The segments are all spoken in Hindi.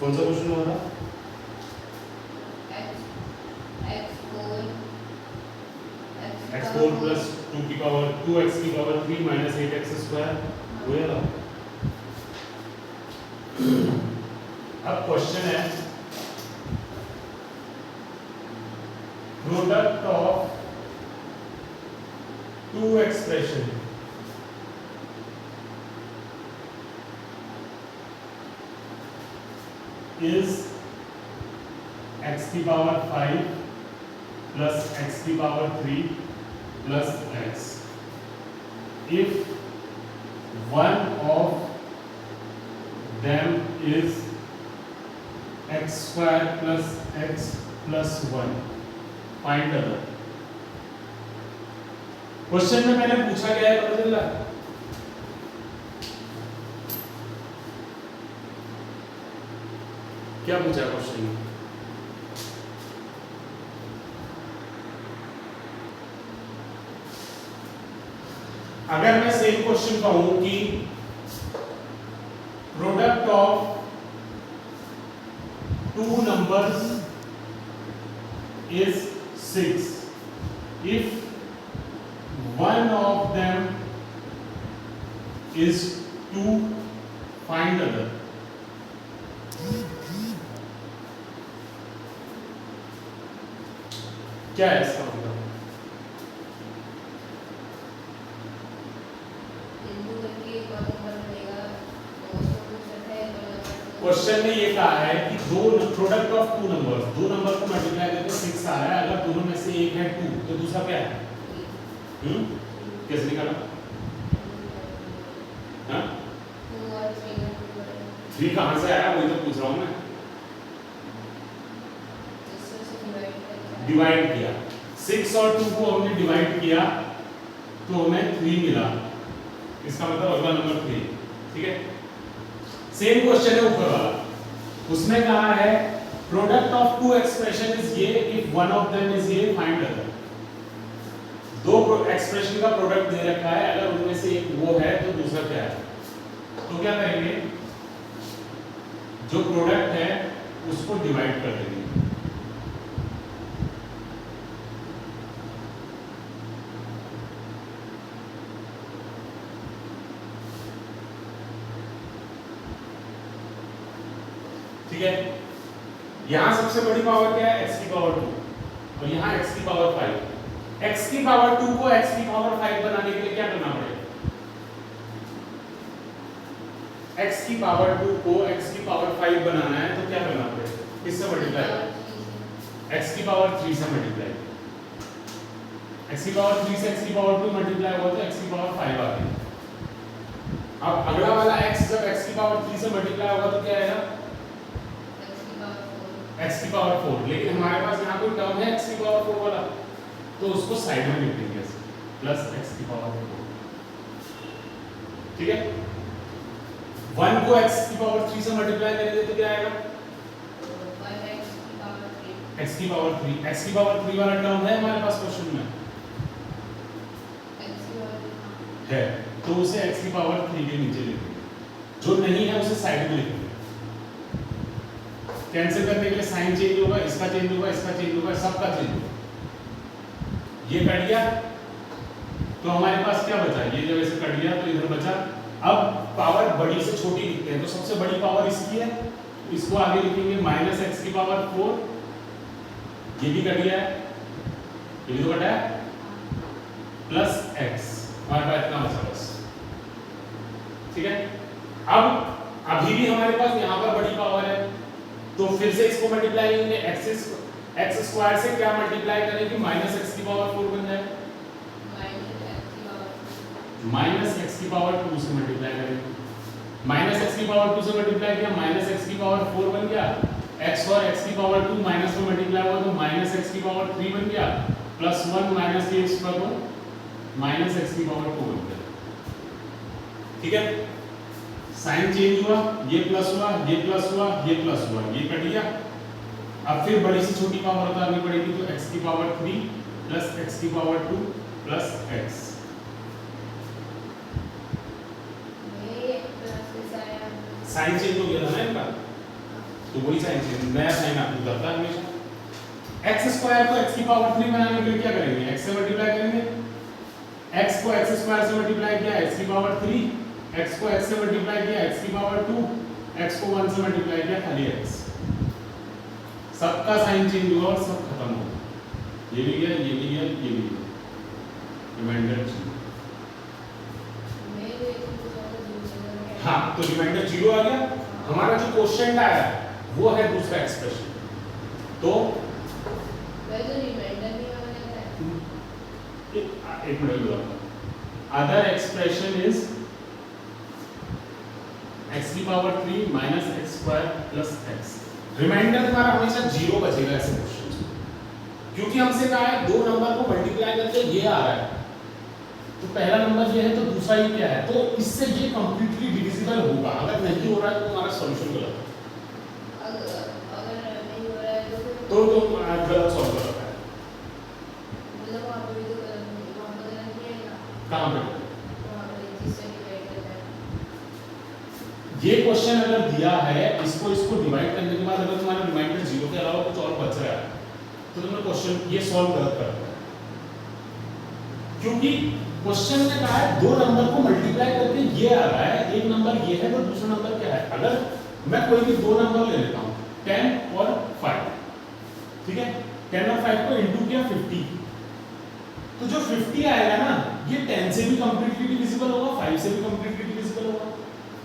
कौन सा क्वेश्चन हुआ था? x4 प्लस 2 की पावर 2x की पावर 3 माइनस 8x स्क्वायर हुआ था। अब क्वेश्चन है product of two expression is x की पावर 5 plus x की power 3 plus x if one of them is x square plus x plus 1 find other। Question में मैंने पूछा गया है, पता चल रहा है? क्या पूछा क्वेश्चन में? अगर मैं सेम क्वेश्चन कहूं कि product of two numbers is 6 if one of them is 2 find other। क्या है इसका मतलब? क्वेश्चन में ये कहा है कि दो प्रोडक्ट ऑफ टू नंबर्स, दो नंबर को मल्टीप्लाई करके 6 आ रहा है, अगर दोनों में से एक है 2 तो दूसरा क्या है? कैसे निकाला? हाँ 3 कहां से आया वही तो पूछ रहा हूं मैं। डिवाइड किया 6 और 2 को हमने डिवाइड किया तो हमें 3 मिला, इसका मतलब अगला नंबर 3। ठीक है, सेम क्वेश्चन है ऊपर वाला, उसमें कहा है product of two expression is ये if one of them is ये फाइंड अदर। दो एक्सप्रेशन का प्रोडक्ट दे रखा है, अगर उनमें से एक वो है तो दूसरा क्या है? तो क्या करेंगे, जो प्रोडक्ट है उसको डिवाइड कर देंगे। ठीक है, यहां सबसे बड़ी पावर क्या है? x की पावर 2 और यहां x की पावर 5। x की पावर 2 को x की पावर 5 बनाने के लिए क्या करना पड़ेगा? x की पावर 2 को x की पावर 5 बनाना है तो क्या करना पड़ेगा? किससे मल्टीप्लाई? x की पावर 3 से मल्टीप्लाई। x की पावर 3 से x की पावर 2 मल्टीप्लाई हुआ तो x की पावर 5 आ गई। अब अगला वाला x जब x की पावर 3 से मल्टीप्लाई होगा तो क्या आएगा? x की पावर 4। लेकिन हमारे पास यहाँ कोई टर्म है x की पावर 4 वाला, तो उसको साइड में लिख देंगे ऐसे प्लस x की पावर 4। ठीक है, 1 को x की पावर 3 से मल्टीप्लाई करेंगे तो क्या आएगा? x की पावर 3। x की पावर 3 वाला टर्म है हमारे पास क्वेश्चन में है, तो उसे x की पावर 3 के नीचे लिखेंगे, जो नहीं है उसे साइड में लिखेंगे। कैंसिल करने के लिए साइन चेंज होगा, इसका चेंज होगा, इसका चेंज होगा, सबका चेंज होगा। ये कट गया तो हमारे पास क्या बचा? ये जब ऐसे कट गया तो इधर बचा। अब पावर बड़ी से छोटी लिखते हैं, तो सबसे बड़ी पावर इसकी है, इसको आगे लिखेंगे माइनस x की पावर 4। ये भी कट गया है, ये भी तो कटा है, प्लस x। हमारे पास इतना बचा बस। ठीक है, अब अभी भी हमारे पास यहाँ पर बड़ी पावर है, तो फिर से इसको मल्टीप्लाई करेंगे। x स्क्वायर से क्या मल्टीप्लाई करें कि माइनस x की पावर 4 बन जाए? माइनस x की पावर 2 से मल्टीप्लाई करेंगे। माइनस x की पावर 2 से मल्टीप्लाई किया, माइनस x की पावर 4 बन गया। x और x की पावर 2 माइनस में मल्टीप्लाई हुआ तो माइनस x की पावर 3 बन गया, प्लस 1 माइनस ये इसका तो माइनस x की पावर 2 बन गया। ठीक है, साइन चेंज हुआ, ये प्लस हुआ, ये प्लस हुआ, ये प्लस हुआ, ये कट गया। अब फिर बड़ी से छोटी पावर उतारनी पड़ेगी, तो x की पावर 3 प्लस x की power 2 plus x। Sign change हो गया था ना इनका, तो तो वही साइन चेंज, नया साइन आपको उतरता है हमेशा। x स्क्वायर को x की पावर 3 बनाने के लिए क्या करेंगे, x से मल्टीप्लाई करेंगे, x को x स्क्वायर से मल्टीप्लाई किया x की पावर 3, x को x से मल्टीप्लाई किया x की पावर 2, x को 1 से मल्टीप्लाई किया खाली x, सबका साइन चेंज हुआ और सब खत्म हो गया, ये भी गया, ये भी गया, ये भी गया, रिमाइंडर 0। हाँ, तो रिमाइंडर 0 आ गया। हमारा जो क्वेश्चन आया वो है दूसरा एक्सप्रेशन, तो एक minute, other expression is x की power 3 minus X square plus X. Remainder हमारा हमेशा 0 बचेगा ऐसे क्वेश्चन में, क्योंकि हमसे कहा है दो नंबर को मल्टीप्लाई करके ये आ रहा है, तो पहला नंबर ये है तो दूसरा ही क्या है, तो इससे ये कंप्लीटली डिविजिबल होगा। अगर नहीं हो रहा है तो हमारा सॉल्यूशन गलत है, अगर नहीं हो रहा है तो गलत सॉल्व कर रहा है। मतलब वहां पे भी तो गलत नहीं आएगा, कहां पे वहां पे जिससे डिवाइड करना है। ये क्वेश्चन अगर दिया है, इसको डिवाइड करने के बाद अगर तुम्हारा रिमाइंडर 0 के अलावा कुछ और बच रहा है तो तुमने क्वेश्चन ये सॉल्व गलत कर दिया, क्योंकि क्वेश्चन में कहा है दो नंबर को मल्टीप्लाई करके ये आ रहा है, एक नंबर ये है तो दूसरा नंबर क्या है। अगर मैं कोई भी दो नंबर ले लेता हूं 10 और 5, ठीक है, 10 और 5 को इनटू किया 50, तो जो 50 आएगा ना ये 10 से भी कंप्लीटली डिविजिबल होगा, 5 से भी कंप्लीटली डिविजिबल होगा,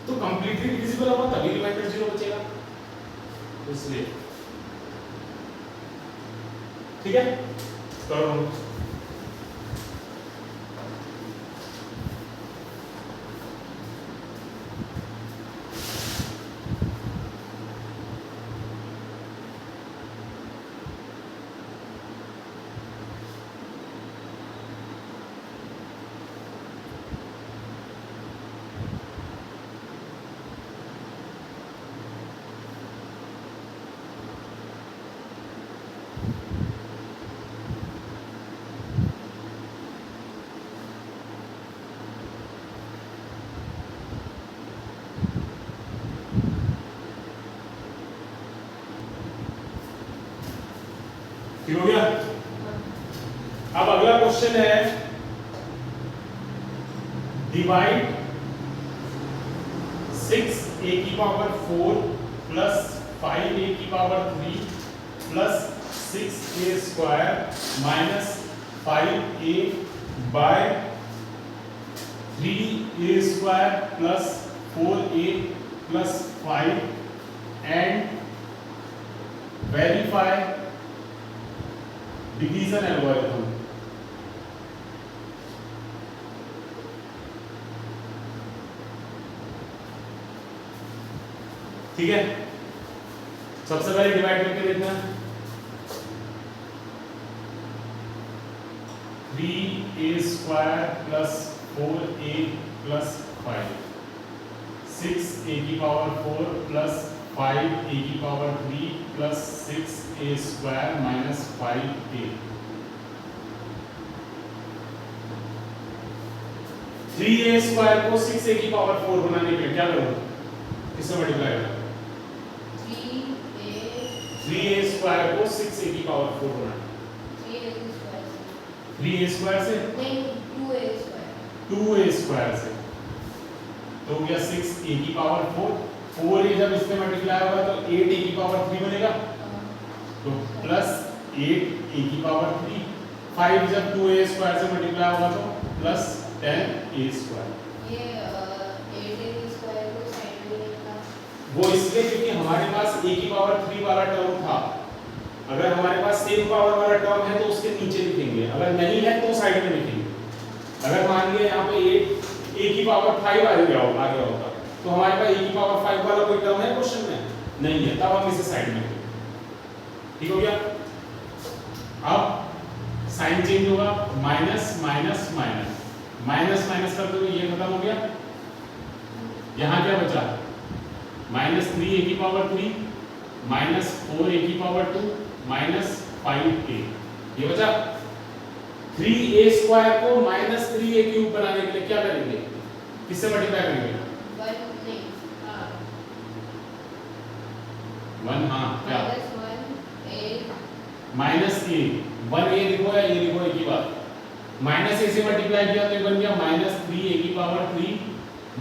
तो कंप्लीटली डिविजिबल होगा तभी रिमाइंडर 0 बचेगा, इसलिए ठीक है। करो ठीक हो गया। अब अगला क्वेश्चन है डिवाइड 6a की पावर 4 प्लस 5a की power 3 plus 6a square minus 5a by 3a square plus 4a plus 5 and verify division algorithm. ठीक है, सबसे पहले डिवाइड करके देखना, 3a square plus 4a plus 5, 6a की पावर 4 प्लस 5a की power 3 plus 6a square minus 5a। 3a square को 6a की पावर 4 बनाने के लिए क्या करूं, किससे मल्टीप्लाई करूं, 3a स्क्वायर को 6a की पावर 4 बनाना, 3a स्क्वायर से नहीं 2a स्क्वायर से, तो हो गया 6a की पावर 4, 4a जब इससे मल्टीप्लाई होगा तो 8a की पावर 3 बनेगा, तो प्लस 8a की पावर 3, 5 जब 2a स्क्वायर से मल्टीप्लाई होगा तो प्लस 10a स्क्वायर। ये 8a स्क्वायर को साइड में लिखना, वो इसलिए क्योंकि हमारे पास a की पावर 3 वाला टर्म था, अगर हमारे पास सेम पावर वाला टर्म है तो उसके नीचे लिखेंगे, अगर नहीं है तो साइड में लिखेंगे। अगर मान लिया यहाँ पे a की पावर 5 आ गया होता तो हमारे पास a की पावर 5 वाला कोई टर्म है क्वेश्चन में, नहीं है, तब हम इसे साइड में लिखेंगे। ठीक हो गया। अब साइन चेंज होगा, minus minus minus, minus minus करते हुए ये खत्म हो गया, यहाँ क्या बचा, माइनस 3a की पावर 3 माइनस 4a की पावर 2 माइनस 5a, ये बचा। 3a स्क्वायर को माइनस 3a क्यूब बनाने के लिए क्या करेंगे, किससे मल्टीप्लाई करेंगे, 1 हाँ क्या -1 -a 1 a लिखो या ये लिखो एक ही बात। -a से मल्टीप्लाई किया तो ये बन गया -3 a की पावर 3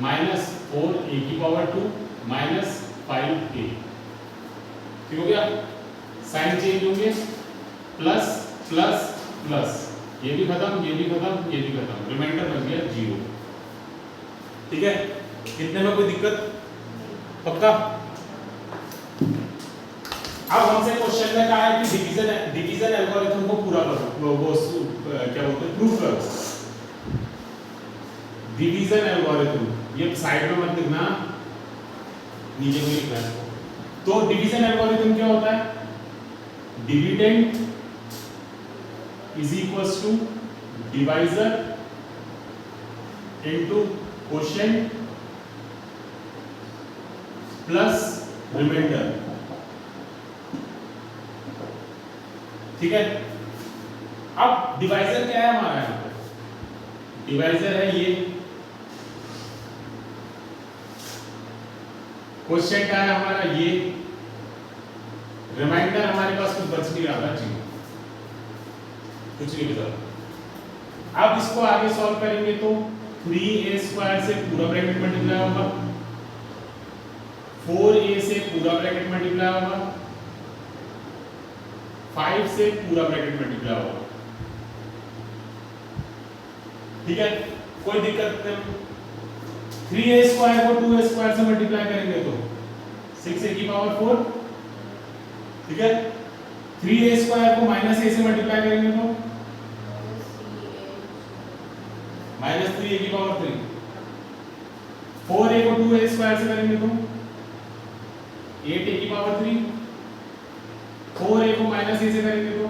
-4 a की पावर 2 -5 a। ठीक हो गया? साइन चेंज होंगे, प्लस प्लस प्लस, ये भी खत्म, ये भी खत्म, ये भी खत्म, रिमाइंडर बन गया 0। ठीक है? कितने में कोई दिक्कत? पक्का? अब हमसे क्वेश्चन में कहा है कि डिवीजन एल्गोरिथम को पूरा करो, वो क्या बोलते हैं, प्रूव करो। डिवीजन एल्गोरिथम, ये साइड में मत लिखना, नीचे में लिखना है। तो डिवीजन एल्गोरिथम क्या होता है? Dividend is equals to divisor into quotient plus remainder. ठीक है? अब डिवाइजर क्या है हमारा यहां पर? डिवाइजर है ये, क्वोशिएंट क्या है हमारा ये, रिमाइंडर हमारे पास कुछ बच नहीं रहा था, 0, कुछ नहीं बचा। अब इसको आगे सॉल्व करेंगे तो 3a² से पूरा ब्रैकेट मल्टीप्लाई होगा, 4a से पूरा ब्रैकेट मल्टीप्लाई होगा, 5 से पूरा ब्रैकेट मल्टीप्लाई होगा। ठीक है? कोई दिक्कत नहीं। 3a² को 2a² से मल्टीप्लाई करेंगे तो 6a की पावर 4। ठीक है? 3a² को -a से मल्टीप्लाई करेंगे तो -3a की पावर 3। 4a को 2a² से करेंगे तो 8a की पावर 3। 4a को -a से करेंगे तो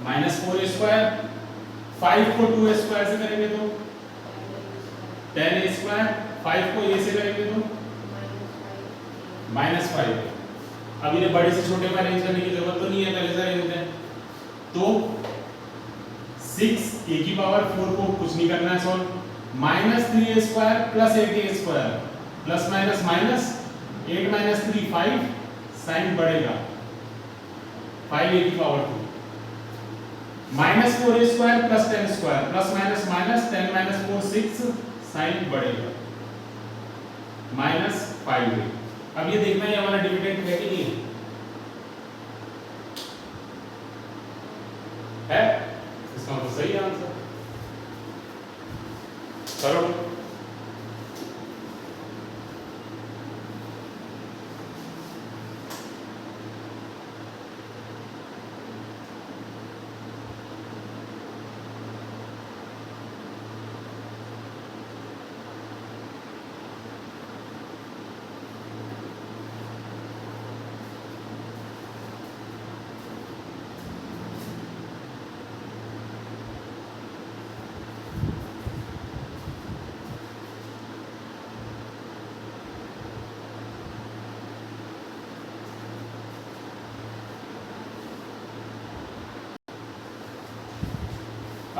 -4a²। 5 को 2a² से करेंगे तो 10a²। 5 को a से करेंगे तो -5। अब इन्हें बड़े से छोटे में अरेंज करने की जरूरत तो नहीं है, पहले से अरेंज है। तो 6a की पावर 4 को कुछ नहीं करना है solve, -3a² plus 8a² plus minus minus 8 - 3 5, sign बढ़ेगा 5a की power 2, -4a² plus 10² plus minus minus 10 - 4 6, sign बढ़ेगा -5a। अब ये देखना है हमारा डिविडेंड है कि नहीं है, इसका मतलब सही आंसर करो।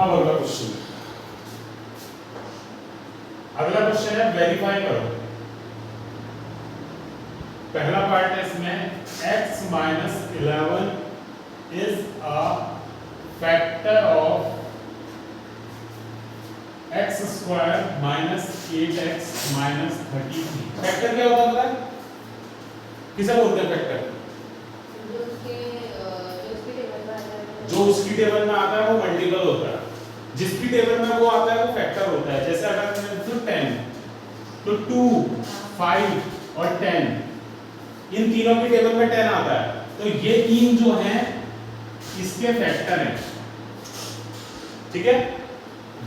अब अगला क्वेश्चन, है वेरीफाई करो। पहला पार्ट है इसमें x - 11 is a factor of x² - 8x - 33। Factor क्या होता है? किसे बोलते हैं फैक्टर? जो उसकी टेबल में आता है वो मल्टीपल होता है, जिसकी टेबल में वो आता है वो फैक्टर होता है। जैसे अगर तो 10 तो 2 5 और 10, इन तीनों की टेबल में 10 आता है, तो ये तीन जो हैं इसके फैक्टर हैं। ठीक है?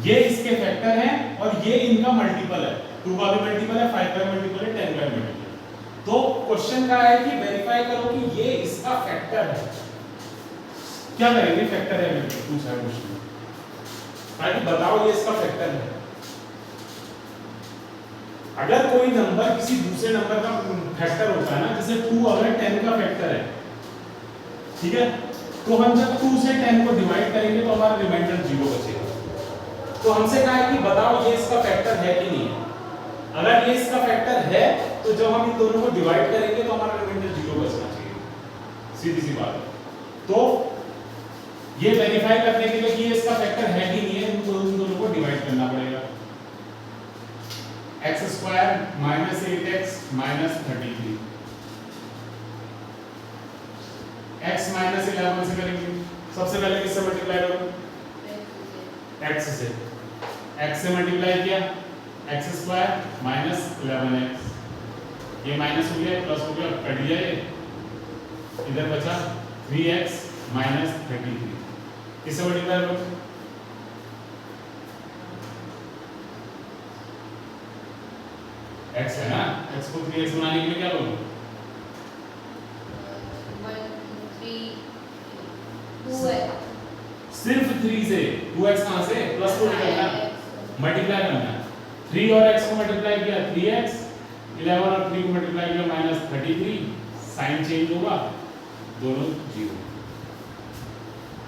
ये इसके फैक्टर हैं और ये इनका मल्टीपल है, 2 का भी मल्टीपल है, 5 का भी मल्टीपल है, 10 का भी मल्टीपल है। तो क्वेश्चन का है कि वेरीफाई करो कि ये इसका फैक्टर है। क्या करेंगे? फैक्टर है मेरे को पूछा है क्वेश्चन, ताकि बताओ ये इसका फैक्टर है। अगर कोई नंबर किसी दूसरे नंबर का फैक्टर होता है ना, जैसे 2 अगर 10 का फैक्टर है, ठीक है, तो हम जब 2 से 10 को डिवाइड करेंगे तो हमारा रिमाइंडर 0 बचेगा। तो हमसे कहा है कि बताओ ये इसका फैक्टर है कि नहीं है। अगर ये इसका फैक्टर है तो जब हम इन दोनों को डिवाइड करेंगे तो हमारा रिमाइंडर 0 बचना चाहिए, सीधी सी बात है। तो ये वेरीफाई करने के लिए कि ये इसका फैक्टर है कि नहीं है, इन दोनों को डिवाइड करना पड़ेगा। x square minus 8x minus 33, x minus 11 से करेंगे। सबसे पहले किससे मल्टीप्लाई करो? x से। x से मल्टीप्लाई किया, x स्क्वायर माइनस 11x, ये माइनस हो गया प्लस हो गया, कट गया ये, इधर बचा 3x माइनस 33। किससे मल्टीप्लाई करो? x है ना, x को 3x बनाने के लिए क्या करोगे? 2x सिर्फ 3 से 2x कहां से? प्लस को करना, मल्टीप्लाई करना। 3 और x को मल्टीप्लाई किया 3x, 11 और 3 को मल्टीप्लाई किया माइनस 33, साइन चेंज होगा, दोनों 0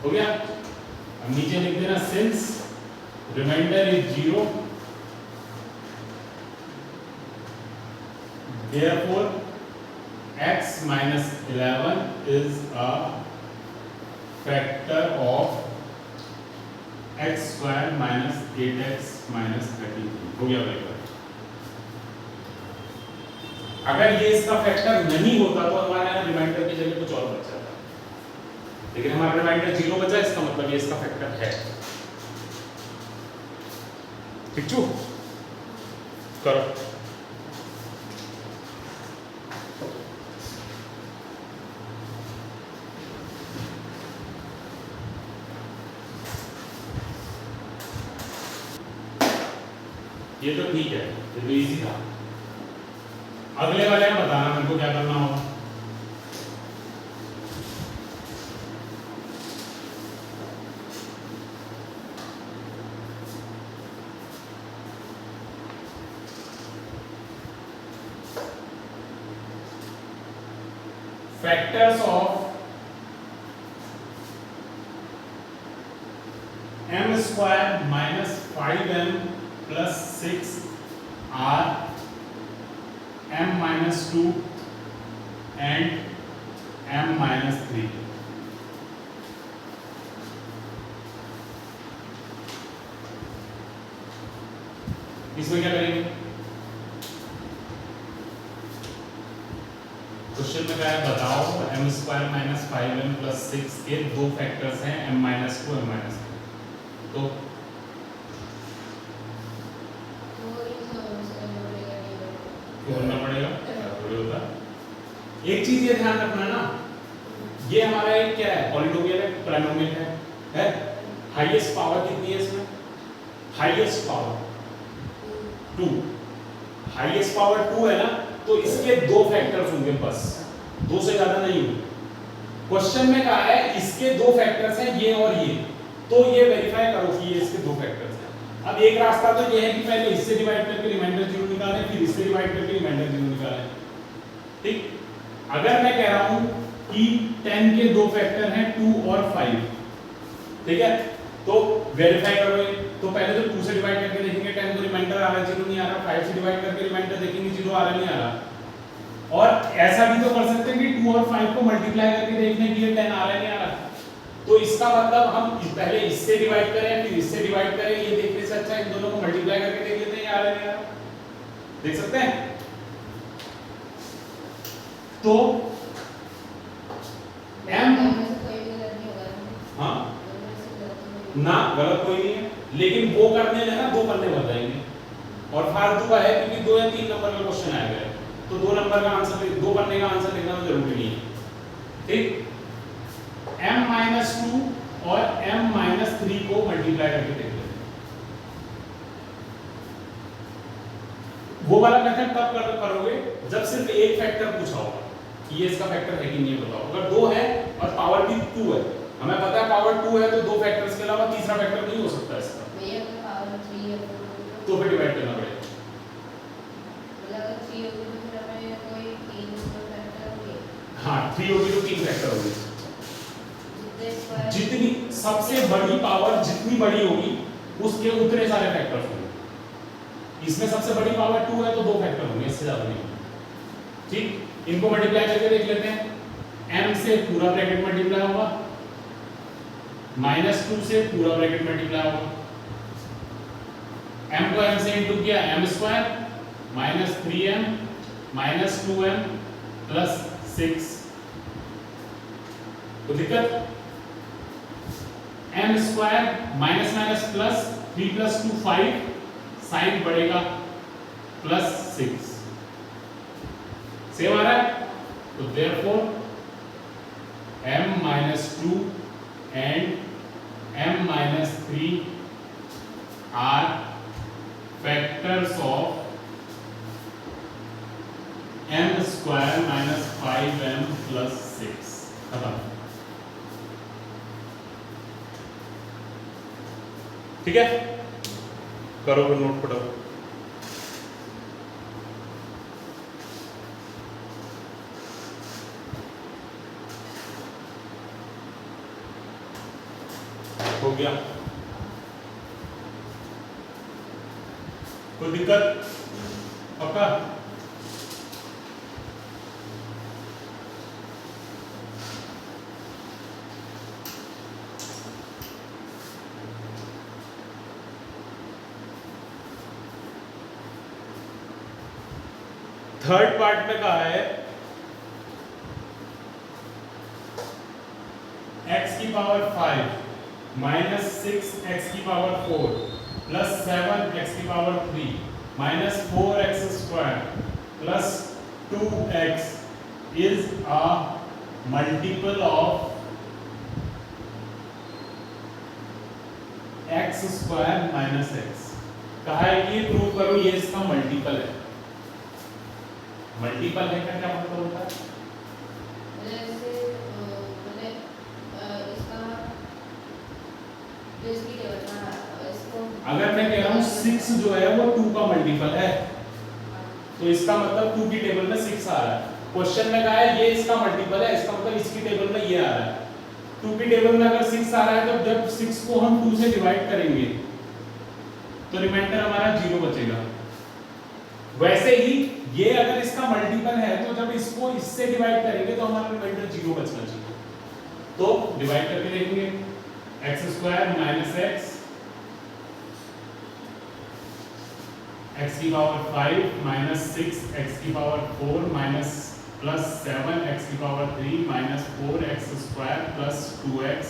हो गया। अब नीचे लिख देना since reminder is 0 therefore x minus 11 is a factor of x square minus 8x minus 33 हो गया भाई। अगर ये इसका फैक्टर नहीं होता तो हमारे यहाँ रिमाइंडर की जगह कुछ और बच जाता, लेकिन हमारा रिमाइंडर 0 बचा, इसका मतलब ये इसका फैक्टर है। ठीक चू करो। ये तो ठीक है, ये तो इजी था। अगले वाले में बताना मेरे को क्या करना होगा। Factors of m square minus 5m plus 6 are m minus 2 and m minus 3। इसमें क्या करेंगे? क्वेश्चन में क्या है बताओ, m square minus 5m plus 6 के दो फैक्टर्स हैं m माइनस 2 m माइनस 3। तो करना पड़ेगा, होगा। एक चीज ये ध्यान रखना ना, ये हमारा एक क्या है? पॉलिनोमियल है, पॉलिनोमियल है? हाईएस्ट पावर कितनी है इसमें? हाईएस्ट पावर 2, हाईएस्ट पावर 2 है ना, तो इसके दो फैक्टर्स होंगे बस, दो से ज्यादा नहीं होंगे। क्वेश्चन में कहा है इसके दो फैक्टर्स हैं ये और ये, तो ये वेरीफाई करो कि ये इसके दो फैक्टर्स हैं। अब एक रास्ता तो ये है कि पहले इससे डिवाइड करके रिमाइंडर 0 निकालें, फिर इससे डिवाइड करके रिमाइंडर 0 निकालें। ठीक, अगर मैं कह रहा हूं कि 10 के दो फैक्टर हैं 2 और 5, ठीक है, तो वेरीफाई करो। तो पहले तो 2 से डिवाइड करके देखेंगे 10 को रिमाइंडर आ रहा है 0 नहीं आ रहा, 5 से डिवाइड करके रिमाइंडर देखेंगे 0 आ रहा नहीं आ रहा। और ऐसा भी तो कर सकते हैं कि 2 और 5 को मल्टीप्लाई करके देखने के लिए 10 आ रहा नहीं आ रहा। तो इसका मतलब हम पहले इससे डिवाइड करें फिर इससे डिवाइड करें, ये देखने से अच्छा इन दोनों को मल्टीप्लाई करके देख लेते हैं आ रहा नहीं आ रहा। देख सकते हैं? तो m हाँ ना गलत कोई नहीं है, लेकिन वो करने में ना 2 पन्ने भर जाएंगे और फालतू का है क्योंकि 2 या 3 नंबर का क्वेश्चन आएगा, तो 2 नंबर का आंसर 2 पन्ने का आंसर लिखना तो जरूरी नहीं है। ठीक, m माइनस 2 और m माइनस 3 को मल्टीप्लाई करके देख लेते हैं। वो वाला मेथड तब करोगे जब सिर्फ एक फैक्टर पूछा होगा कि ये इसका फैक्टर है कि नहीं बताओ। अगर 2 है और पावर भी 2 है, हमें पता है पावर 2 है तो 2 फैक्टर्स के अलावा तीसरा फैक्टर नहीं हो सकता इसका, भैया का पावर 3 है तो फिर डिवाइड करना पड़ेगा। मतलब अगर 3 होगी तो फिर हमें कोई 3 फैक्टर होंगे। हाँ 3 होगी तो 3 फैक्टर होंगे। जितने जितनी सबसे बड़ी पावर जितनी बड़ी होगी उसके उतने सारे फैक्टर्स होंगे। इसमें सबसे बड़ी पावर 2 है तो 2 फैक्टर होंगे, इससे ज्यादा नहीं। ठीक, इनको मल्टीप्लाई करके देख लेते हैं। m से पूरा ब्रैकेट मल्टीप्लाई होगा, -2 से पूरा ब्रैकेट मल्टीप्लाई होगा। m को m से इंटू किया, m स्क्वायर -3m -2m +6। तो दिक्कत, m square minus minus plus 3 + 2 5, sign बढ़ेगा +6, सेम आ रहा है। तो therefore m - 2 and m - 3 are factors of m square minus 5m plus 6। खत्म। ठीक है, करो फिर नोट पढ़ो। हो गया, कोई दिक्कत? पक्का? थर्ड पार्ट में कहा है x की पावर 5 माइनस 6x की पावर 4 प्लस 7x की power 3 minus 4x square plus 2x is a multiple of x square minus x। कहा है कि प्रूव करो ये इसका मल्टीपल है। मल्टीपल है का क्या मतलब होता है? जैसे इसका जो इसकी टेबल था इसको, अगर मैं कह रहा हूँ 6 जो है वो 2 का मल्टीपल है, तो इसका मतलब 2 की टेबल में 6 आ रहा है। क्वेश्चन में कहा है ये इसका मल्टीपल है, इसका मतलब इसकी टेबल में ये आ रहा है। 2 की टेबल में अगर 6 आ रहा है तो जब 6 को हम 2 से डिवाइड करेंगे तो रिमाइंडर हमारा 0 बचेगा। वैसे ही ये अगर इसका मल्टीपल है तो जब इसको इससे डिवाइड करेंगे तो हमारा रिमाइंडर 0 बचना चाहिए। तो डिवाइड करके देखेंगे, x स्क्वायर माइनस x की पावर 5 माइनस 6 x की पावर 4 माइनस प्लस 7 x की power 3 minus 4x square plus 2x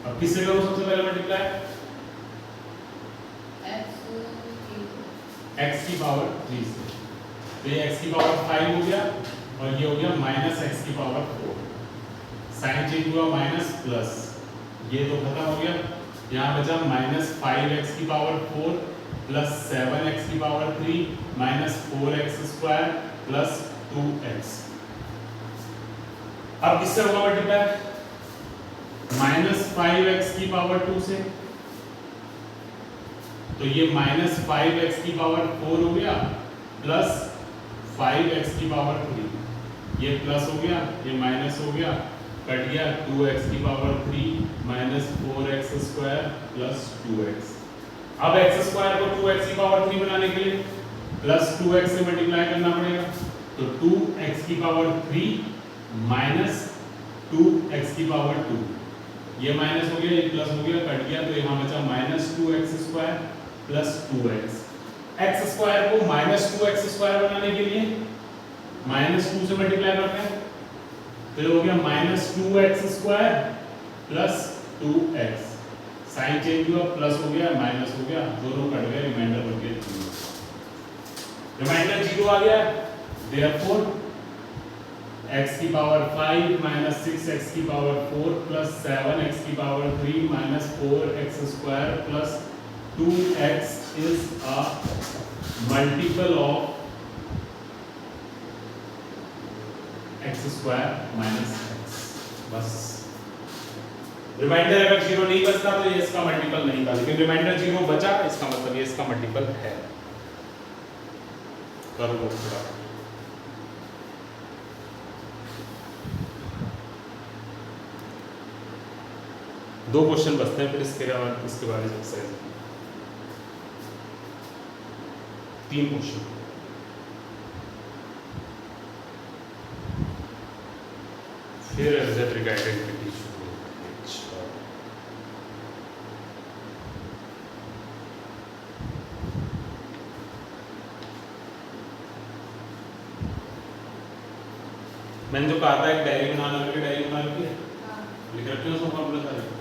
अब किससे करूं सबसे पहले मल्टीप्लाई? x की पावर 3 से। तो ये x की पावर 5 हो गया और ये हो गया माइनस x की पावर 4। साइन चेंज हुआ माइनस प्लस, ये तो खत्म हो गया। यहाँ बचा माइनस 5x की पावर 4 प्लस 7x की power 3 minus 4x square plus 2x। अब किससे होगा मल्टीप्लाई? माइनस 5x की पावर 2 से, तो ये माइनस 5x की पावर 4 हो गया प्लस 5x की पावर 3, ये प्लस हो गया, ये माइनस हो गया, कट गया 2x की power 3 minus 4x square plus 2x। अब x स्क्वायर को 2x की पावर 3 बनाने के लिए प्लस 2x से मल्टीप्लाई करना पड़ेगा, तो 2x की पावर 3 माइनस 2x की पावर 2, ये माइनस हो गया, ये प्लस हो गया, कट गया, तो यहाँ बचा minus 2x square plus 2x। x square को माइनस 2x स्क्वायर बनाने के लिए माइनस 2 से मल्टीप्लाई करते हैं, तो ये हो गया minus 2x square plus 2x। Sign change हुआ, प्लस हो गया माइनस हो गया, दोनों कट गए, रिमाइंडर बन गया 0। रिमाइंडर 0 आ गया, देयरफॉर x की पावर 5 माइनस 6x की पावर 4 प्लस 7x की power 3 minus 4x square plus 2x is a multiple of x square minus x। बस रिमाइंडर अगर 0 नहीं बचता तो ये इसका मल्टीपल नहीं था, लेकिन रिमाइंडर 0 बचा, इसका मतलब ये इसका मल्टीपल है। कर लो थोड़ा। 2 क्वेश्चन बचते हैं, फिर इसके बाद एक्सरसाइज 3 क्वेश्चन। फिर अलजेब्रिक आइडेंटिटी शुरू होगी। अच्छा, मैंने जो कहा था एक डायरी बना लो, डायरी बना लो, हाँ लिख रखे हो उसमें फॉर्मूला सारे।